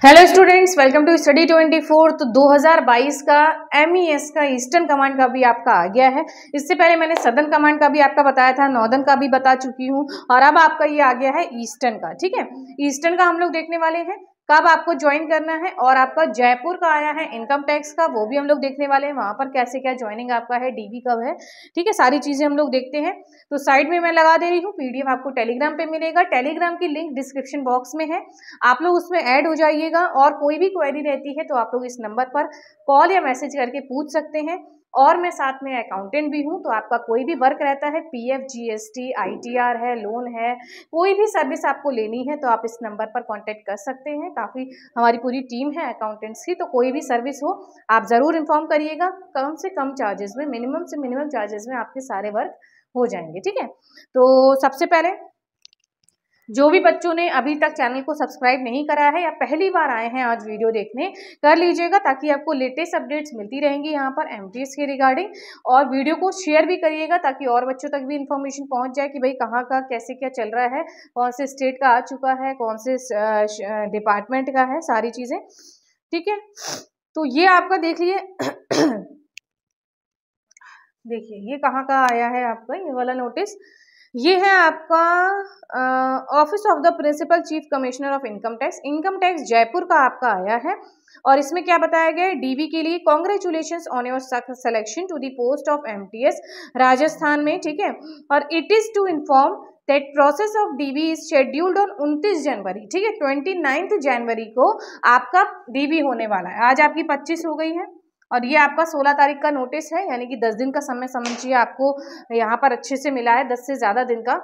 Hello students, welcome to study 24। तो 2022 का MES का ईस्टर्न कमांड का भी आपका आ गया है। इससे पहले मैंने सदर्न कमांड का भी आपका बताया था, नॉर्दर्न का भी बता चुकी हूँ और अब आपका ये आ गया है ईस्टर्न का। ठीक है, ईस्टर्न का हम लोग देखने वाले हैं कब आपको ज्वाइन करना है, और आपका जयपुर का आया है इनकम टैक्स का, वो भी हम लोग देखने वाले हैं। वहां पर कैसे क्या ज्वाइनिंग आपका है, DV कब है, ठीक है, सारी चीजें हम लोग देखते हैं। तो साइड में मैं लगा दे रही हूँ, PDF आपको टेलीग्राम पे मिलेगा। टेलीग्राम की लिंक डिस्क्रिप्शन बॉक्स में है, आप लोग उसमें ऐड हो जाइएगा। और कोई भी क्वेरी रहती है तो आप लोग इस नंबर पर कॉल या मैसेज करके पूछ सकते हैं। और मैं साथ में अकाउंटेंट भी हूँ, तो आपका कोई भी वर्क रहता है, PF GST ITR है, लोन है, कोई भी सर्विस आपको लेनी है तो आप इस नंबर पर कांटेक्ट कर सकते हैं। काफ़ी हमारी पूरी टीम है अकाउंटेंट्स की, तो कोई भी सर्विस हो आप ज़रूर इन्फॉर्म करिएगा। कम से कम चार्जेस में, मिनिमम से मिनिमम चार्जेस में आपके सारे वर्क हो जाएंगे। ठीक है, तो सबसे पहले जो भी बच्चों ने अभी तक चैनल को सब्सक्राइब नहीं करा है या पहली बार आए हैं आज वीडियो देखने, कर लीजिएगा, ताकि आपको लेटेस्ट अपडेट्स मिलती रहेंगी यहाँ पर MTS के रिगार्डिंग। और वीडियो को शेयर भी करिएगा ताकि और बच्चों तक भी इन्फॉर्मेशन पहुँच जाए कि भाई कहाँ का कैसे क्या चल रहा है, कौन से स्टेट का आ चुका है, कौन से डिपार्टमेंट का है, सारी चीज़ें। ठीक है, तो ये आपका देख लिए देखिए ये कहाँ का आया है आपका ये वाला नोटिस। ये है आपका office of the principal chief commissioner of income tax Jaipur का आपका आया है। और इसमें क्या बताया गया है, DV के लिए congratulations on your selection to the post of MTS Rajasthan में। ठीक है, और it is to inform that process of DV is scheduled on 29 January. ठीक है, 29 जनवरी को आपका DV होने वाला है। आज आपकी 25 हो गई है और ये आपका 16 तारीख का नोटिस है, यानी कि 10 दिन का समय समझिए आपको यहाँ पर अच्छे से मिला है, 10 से ज़्यादा दिन का।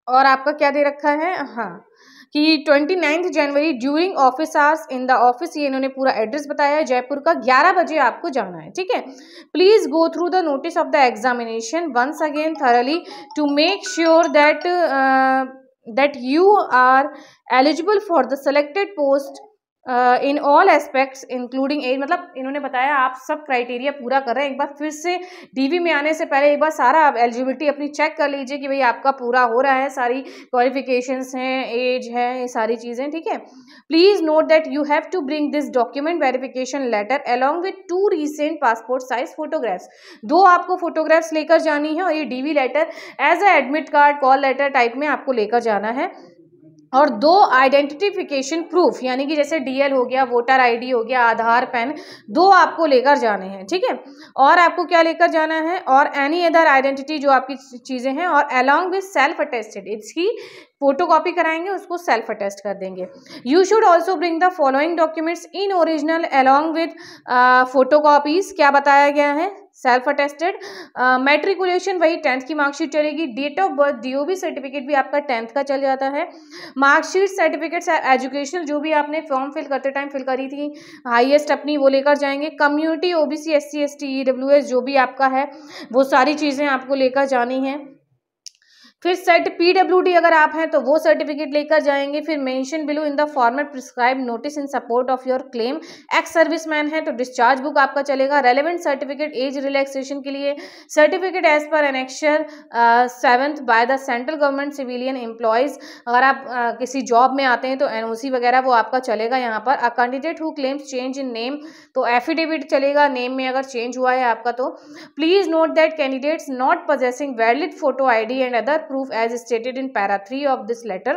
और आपका क्या दे रखा है, हाँ, कि 29 January during office hours in the office, ये इन्होंने पूरा एड्रेस बताया है जयपुर का, 11 बजे आपको जाना है। ठीक है, please go through the notice of the examination once again thoroughly to make sure that you are eligible for the selected post in all aspects including age. मतलब इन्होंने बताया आप सब क्राइटेरिया पूरा कर रहे हैं। एक बार फिर से DV में आने से पहले एक बार सारा आप एलिजिबिलिटी अपनी चेक कर लीजिए कि भाई आपका पूरा हो रहा है, सारी क्वालिफिकेशंस हैं, एज है, ये सारी चीज़ें। ठीक है, please note that you have to bring this document verification letter along with 2 recent passport size photographs. 2 आपको फोटोग्राफ्स लेकर जानी है, और ये DV letter as a admit card, call letter type में आपको लेकर जाना है। और 2 आइडेंटिफिकेशन प्रूफ, यानी कि जैसे DL हो गया, वोटर ID हो गया, आधार, पैन, 2 आपको लेकर जाने हैं। ठीक है, और आपको क्या लेकर जाना है, और एनी अदर आइडेंटिटी जो आपकी चीज़ें हैं, और अलॉन्ग विथ सेल्फ अटेस्टेड, इसकी फोटो कॉपी कराएंगे, उसको सेल्फ अटेस्ट कर देंगे। You should also bring the following documents in original along with photo copies. क्या बताया गया है, सेल्फ अटेस्टेड, मैट्रिकुलेशन वही 10th की मार्कशीट चलेगी, date of birth, DOB certificate भी आपका 10th का चल जाता है, मार्कशीट, सर्टिफिकेट्स एजुकेशनल जो भी आपने फॉर्म फिल करते टाइम फिल करी थी, हाईएस्ट अपनी वो लेकर जाएंगे, community OBC SC ST EWS जो भी आपका है वो सारी चीज़ें आपको लेकर जानी है। फिर सेट PWD अगर आप हैं तो वो सर्टिफिकेट लेकर जाएंगे। फिर mention below in the format prescribe notice in support of your claim. Ex serviceman है तो डिस्चार्ज बुक आपका चलेगा। रेलेवेंट सर्टिफिकेट एज रिलैक्सेशन के लिए, certificate as per annexure 7th by the central government civilian employees. अगर आप किसी job में आते हैं तो NOC वगैरह वो आपका चलेगा यहाँ पर। A candidate who claims change in name, तो एफिडेविट चलेगा, नेम में अगर चेंज हुआ है आपका तो। Please note that candidates not possessing valid photo ID and other proof as stated in para 3 of this letter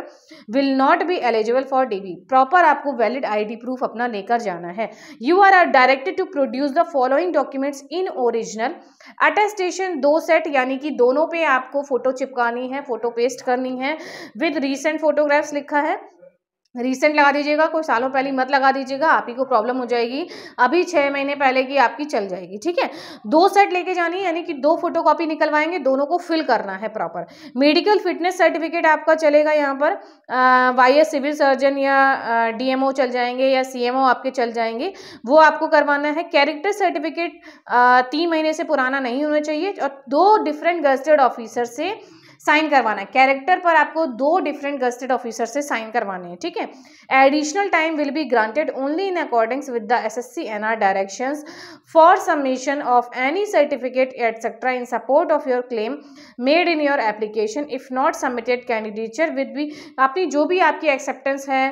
will not be eligible for DV। Proper आपको valid ID proof अपना लेकर जाना है। You are directed to produce the following documents in original attestation 2 set, यानी कि दोनों पे आपको फोटो चिपकानी है, फोटो पेस्ट करनी है। विद रीसेंट फोटोग्राफ्स लिखा है, रीसेंट लगा दीजिएगा, कोई सालों पहले मत लगा दीजिएगा, आप ही को प्रॉब्लम हो जाएगी। अभी 6 महीने पहले की आपकी चल जाएगी। ठीक है, 2 सेट लेके जानी है, यानी कि 2 फोटोकॉपी निकलवाएंगे, दोनों को फिल करना है प्रॉपर। मेडिकल फिटनेस सर्टिफिकेट आपका चलेगा यहाँ पर, YS सिविल सर्जन या DMO चल जाएंगे या CMO आपके चल जाएंगे, वो आपको करवाना है। कैरेक्टर सर्टिफिकेट 3 महीने से पुराना नहीं होना चाहिए, और 2 डिफरेंट गजेटेड ऑफिसर से साइन करवाना है। कैरेक्टर पर आपको 2 डिफरेंट गजेटेड ऑफिसर से साइन करवाने हैं। ठीक है, additional time will be granted only in accordings with the SSC NR directions for submission of any certificate etcetera in support of your claim made in your application. If not submitted candidature with be, अपनी जो भी आपकी acceptance है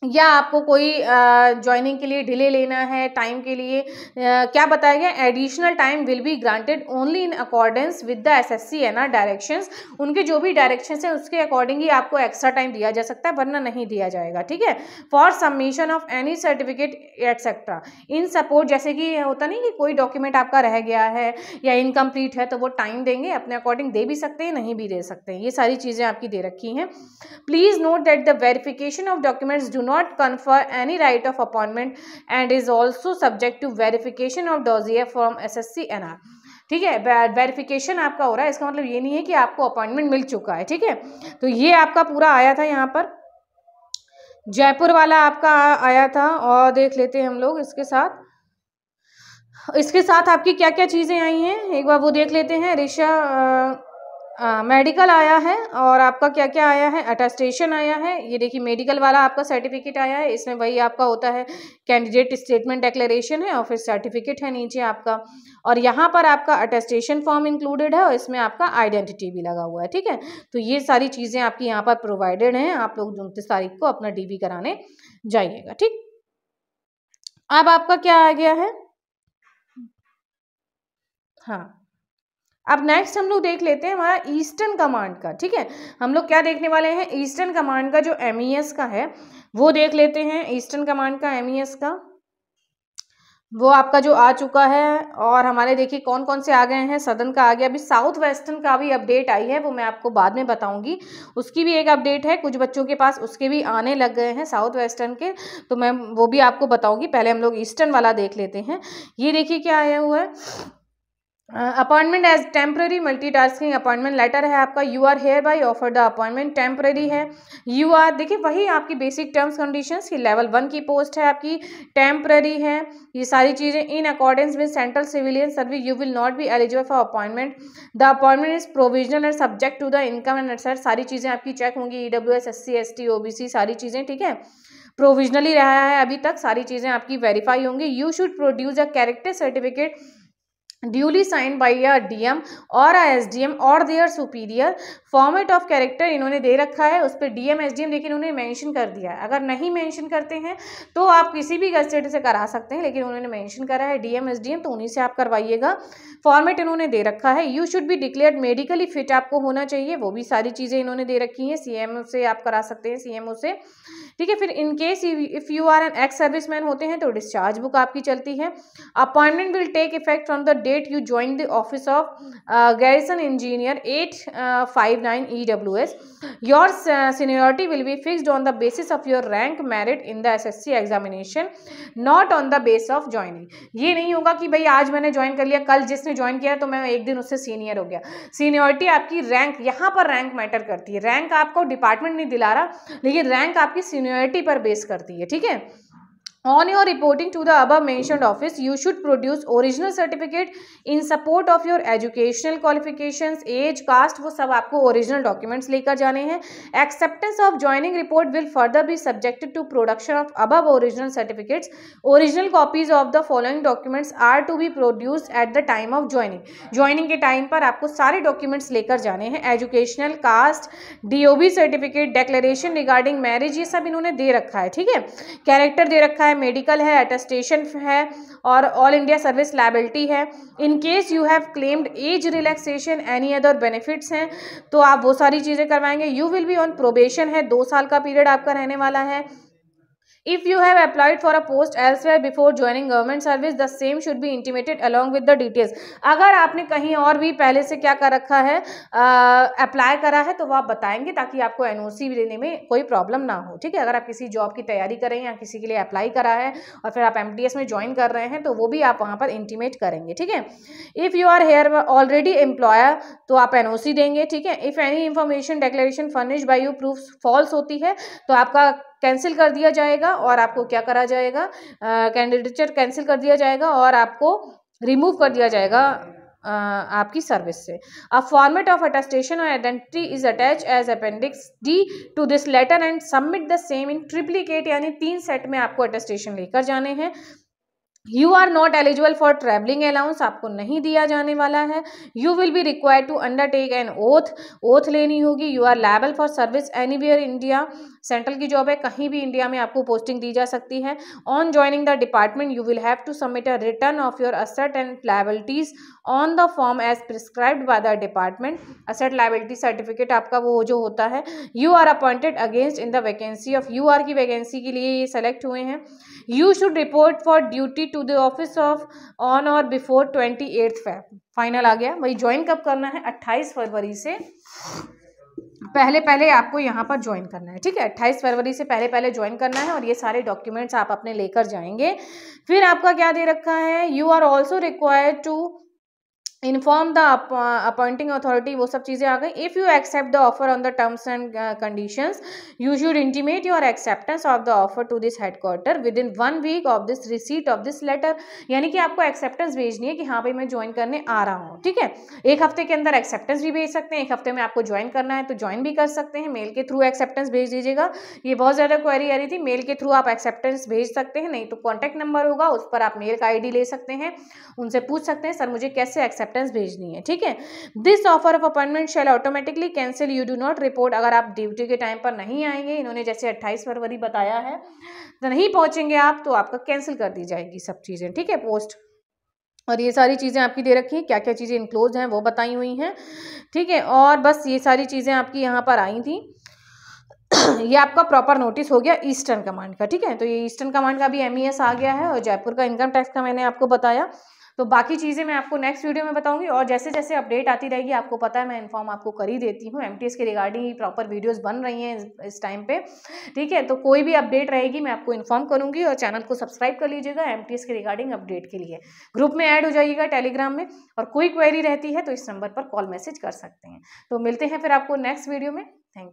या आपको कोई joining के लिए डिले लेना है टाइम के लिए, क्या बताया गया, additional time will be granted only in accordance with the SSC NR directions. उनके जो भी डायरेक्शंस है उसके अकॉर्डिंग ही आपको एक्स्ट्रा टाइम दिया जा सकता है, वरना नहीं दिया जाएगा, ठीक है। For submission of any certificate etcetera in support, जैसे कि होता नहीं कि कोई डॉक्यूमेंट आपका रह गया है या इनकम्प्लीट है तो वो टाइम देंगे, अपने अकॉर्डिंग दे भी सकते हैं, नहीं भी दे सकते हैं, ये सारी चीज़ें आपकी दे रखी हैं। Please note that the verification of documents do not confer any right of appointment and is also subject to verification of dossier from SSC NR। ठीक है, वेरिफिकेशन आपका हो रहा है, इसका मतलब ये नहीं है कि आपको अपॉइंटमेंट मिल चुका है, ठीक है। तो ये आपका पूरा आया था, यहाँ पर जयपुर वाला आपका आया था। और देख लेते हैं हम लोग इसके साथ आपकी क्या क्या चीज़ें आई हैं, एक बार वो देख लेते हैं। मेडिकल आया है, और आपका क्या क्या आया है, अटेस्टेशन आया है। ये देखिए मेडिकल वाला आपका सर्टिफिकेट आया है, इसमें वही आपका होता है कैंडिडेट स्टेटमेंट डिक्लेरेशन है और फिर सर्टिफिकेट है नीचे आपका, और यहाँ पर आपका अटेस्टेशन फॉर्म इंक्लूडेड है और इसमें आपका आइडेंटिटी भी लगा हुआ है, ठीक है। तो ये सारी चीज़ें आपकी यहाँ पर प्रोवाइडेड हैं, आप लोग 29 तारीख को अपना डीवी कराने जाइएगा, ठीक। अब आपका क्या आ गया है, हाँ, अब नेक्स्ट हम लोग देख लेते हैं हमारा ईस्टर्न कमांड का, ठीक है। हम लोग क्या देखने वाले हैं, ईस्टर्न कमांड का जो MES का है वो देख लेते हैं। ईस्टर्न कमांड का MES का वो आपका जो आ चुका है, और हमारे देखिए कौन कौन से आ गए हैं, सदर्न का आ गया, अभी साउथ वेस्टर्न का भी अपडेट आई है, वो मैं आपको बाद में बताऊंगी। उसकी भी एक अपडेट है, कुछ बच्चों के पास उसके भी आने लग गए हैं साउथ वेस्टर्न के, तो मैं वो भी आपको बताऊंगी। पहले हम लोग ईस्टर्न वाला देख लेते हैं। ये देखिए क्या आया हुआ है, appointment as temporary multitasking appointment letter है आपका। You are hereby offer the appointment, temporary है। यू आर, देखिए वही आपकी बेसिक टर्म्स कंडीशंस की, लेवल 1 की पोस्ट है आपकी, टेम्पररी है, ये सारी चीज़ें। In accordance with central civilian service you will not be eligible for appointment, the appointment is provisional and subject to the income and etcetera, सारी चीज़ें आपकी चेक होंगी, EWS SC ST OBC सारी चीज़ें, ठीक है। प्रोविजनली रहा है अभी तक, सारी चीज़ें आपकी वेरीफाई होंगी। You should produce a character certificate duly signed by a DM और SDM और their superior. Format of character इन्होंने दे रखा है, उस पर DM SDM लेकिन उन्होंने मेंशन कर दिया है। अगर नहीं मेंशन करते हैं तो आप किसी भी गजेट से करा सकते हैं, लेकिन उन्होंने मेंशन करा है DM SDM, तो उन्हीं से आप करवाइएगा। फॉर्मेट इन्होंने दे रखा है। You should be declared medically fit आपको होना चाहिए, वो भी सारी चीज़ें इन्होंने दे रखी हैं। CMO से आप करा सकते हैं, CMO से, ठीक है। फिर in case if you are an ex serviceman होते हैं तो डिस्चार्ज बुक आपकी चलती है। Appointment will take effect from the date you join the office of garrison engineer 859 EWS. Your seniority will be fixed on the basis of your rank merit in the SSC examination, not on the base of joining. ये नहीं होगा कि भाई आज मैंने join कर लिया, कल जिसने ज्वाइन किया तो मैं एक दिन उससे सीनियर हो गया। सीनियरिटी आपकी रैंक, यहाँ पर रैंक मैटर करती है। रैंक आपको डिपार्टमेंट नहीं दिला रहा, लेकिन रैंक आपकी सीनियरिटी पर बेस करती है, ठीक है। On your reporting to the above mentioned office, you should produce original certificate in support of your educational qualifications, age, caste, वो सब आपको original documents लेकर जाने हैं। Acceptance of joining report will further be subjected to production of above original certificates. Original copies of the following documents are to be produced at the time of joining. Joining के time पर आपको सारे documents लेकर जाने हैं। Educational, caste, DOB certificate, declaration regarding marriage, ये सब इन्होंने दे रखा है, ठीक है। कैरेक्टर दे रखा है, मेडिकल है, अटेस्टेशन है, और ऑल इंडिया सर्विस लायबिलिटी है। In case you have claimed age relaxation any other benefits हैं तो आप वो सारी चीज़ें करवाएंगे। You will be on probation है, 2 साल का पीरियड आपका रहने वाला है। If you have applied for a post elsewhere before joining government service, the same should be intimated along with the details. अगर आपने कहीं और भी पहले से क्या कर रखा है, अप्लाई करा है, तो वो आप बताएंगे ताकि आपको NOC देने में कोई प्रॉब्लम ना हो, ठीक है। अगर आप किसी जॉब की तैयारी कर रहे हैं या किसी के लिए अप्लाई करा है और फिर आप MTS में ज्वाइन कर रहे हैं तो वो भी आप वहाँ पर इंटीमेट करेंगे, ठीक है। If you are here already employer तो आप NOC देंगे, ठीक है। If any information declaration furnished by you proof false होती है तो आपका कैंसिल कर दिया जाएगा और आपको क्या करा जाएगा, कैंडिडेचर कैंसिल कर दिया जाएगा और आपको रिमूव कर दिया जाएगा आपकी सर्विस से। अ फॉर्मेट ऑफ अटेस्टेशन और identity is attach as appendix D to this letter and submit the same in triplicate, यानी 3 सेट में आपको अटेस्टेशन लेकर जाने हैं। You are not eligible for travelling allowance, आपको नहीं दिया जाने वाला है। You will be required to undertake an oath लेनी होगी। You are liable for service anywhere India central की जॉब है, कहीं भी इंडिया में आपको पोस्टिंग दी जा सकती है। On joining the department you will have to submit a return of your asset and liabilities on the form as prescribed by the department. Asset liability certificate आपका वो जो होता है। You are appointed against in the vacancy of, you are की vacancy के लिए ये select हुए हैं। You should report for duty to the office of on or before 28 Feb। Final आ गया। वही ज्वाइन कब करना है, 28 फरवरी से पहले आपको यहाँ पर ज्वाइन करना है, ठीक है। 28 फरवरी से पहले ज्वाइन करना है और ये सारे डॉक्यूमेंट्स आप अपने लेकर जाएंगे। फिर आपका क्या दे रखा है, you are also required to inform the appointing authority, वो सब चीज़ें आ गई। If you accept the offer on the terms and conditions you should intimate your acceptance of the offer to this headquarter within 1 week of this receipt of this letter. यानी कि आपको acceptance भेजनी है कि हाँ भाई मैं join करने आ रहा हूँ, ठीक है। 1 हफ्ते के अंदर एक्सेप्टेंस भी भेज सकते हैं, 1 हफ्ते में आपको ज्वाइन करना है तो ज्वाइन भी कर सकते हैं। मेल के थ्रू एक्सेप्टेंस भेज दीजिएगा। ये बहुत ज़्यादा क्वेरी आ रही थी, मेल के थ्रू आप एक्सेप्टेंस भेज सकते हैं, नहीं तो कॉन्टैक्ट नंबर होगा उस पर आप मेल का ID ले सकते हैं, उनसे पूछ सकते हैं सर मुझे कैसे एक्सेप्टेंस भेजनी है, ठीक है। This offer of appointment shall automatically cancel you do not report. अगर आप ड्यूटी के टाइम पर नहीं आएंगे, इन्होंने जैसे 28 फरवरी बताया है, तो नहीं पहुंचेंगे आप तो आपका कैंसिल कर दी जाएगी सब चीज़ें, ठीक है, पोस्ट। और ये सारी चीज़ें आपकी दे रखी हैं, क्या क्या चीज़ें इनक्लोज हैं वो बताई हुई हैं, ठीक है। और बस ये सारी चीज़ें आपकी यहाँ पर आई थी। ये आपका प्रॉपर नोटिस हो गया ईस्टर्न कमांड का, ठीक है। तो ये ईस्टर्न कमांड का भी MES आ गया है और जयपुर का इनकम टैक्स का मैंने आपको बताया। तो बाकी चीज़ें मैं आपको नेक्स्ट वीडियो में बताऊंगी और जैसे जैसे अपडेट आती रहेगी आपको पता है मैं इन्फॉर्म आपको कर ही देती हूँ। MTS के रिगार्डिंग प्रॉपर वीडियोस बन रही हैं इस टाइम पे, ठीक है। तो कोई भी अपडेट रहेगी मैं आपको इन्फॉर्म करूंगी और चैनल को सब्सक्राइब कर लीजिएगा MTS के रिगार्डिंग अपडेट के लिए। ग्रुप में ऐड हो जाइएगा टेलीग्राम में, और कोई क्वेरी रहती है तो इस नंबर पर कॉल मैसेज कर सकते हैं। तो मिलते हैं फिर आपको नेक्स्ट वीडियो में। Thank you.